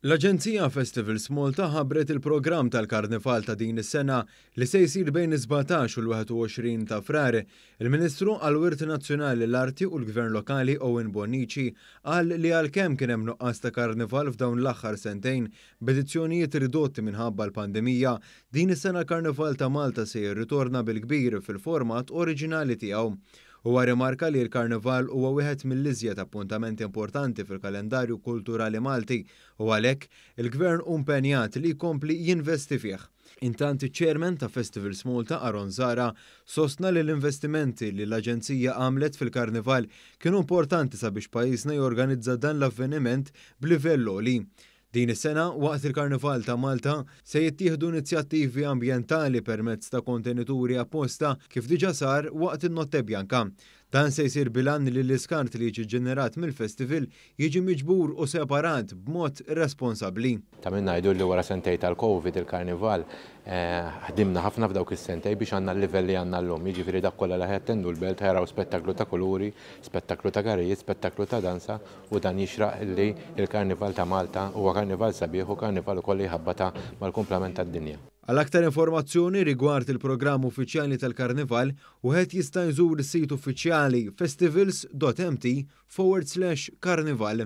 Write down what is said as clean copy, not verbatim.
L-Aġenzija Festivals Malta ħabbret il-programm tal-Karnival ta' din is-sena li se jsir bejn 17 u l-21 ta' frar. Il-Ministru għall-Wirt Nazzjonali l-Arti u l-Gvern Lokali Owen Bonnici qal li għalkemm kien hemm nuqqas ta' karnival f'dawn l-aħħar sentejn b'edizzjonijiet ridotti minħabba l-pandemija, din is-sena l-Karnival ta' Malta se jirritorna bil-kbir fil-format oriġinali tiegħu. Huwa rimarka li l-Karnival huwa wieħed mill-iżjed appuntamenti importanti fil-kalendarju kulturali Malti u għalhekk il-Gvern impenjat li jkompli jinvesti fih. Intant iċ-Chairman ta' Festivals Malta Aron Zara sostna li l-investimenti li l-Aġenzija għamlet fil-Karnival kienu importanti sabiex pajjiżna jorganizza dan l-avveniment b'livell għoli. Din is-sena waqt il-Karnival ta' Malta se jittieħdu inizjattivi ambjentali permezz ta' kontenituri apposta kif diġà sar waqt in-Notte Bjanka. Dan se jsir bilan li l-iskart li jiġi ġenerat mill-festival jiġi miġbur u separat b'mod responsabbli. Ta' minn ngħidu li wara sentej tal-Covid il-Karnival ħdimna ħafna f'dawk is-sentej biex għandna l-livell li għandna llum. Jiġifieri dak kollha li ħettendu l-belt ħaraw spettaklu ta' kuluri, spettaklu ta' garijiet, spettaklu ta' danza u dan jixraq li il-Karnival ta' Malta huwa karnival sabiħ u karnival ukoll jħabbata mal-kumplament tad-dinja. Għal aktar informazzjoni rigward il-programm uffiċjali tal-Karnival, wieħed jista' jżur is-sit uffiċjali festivals.mt/Karnival.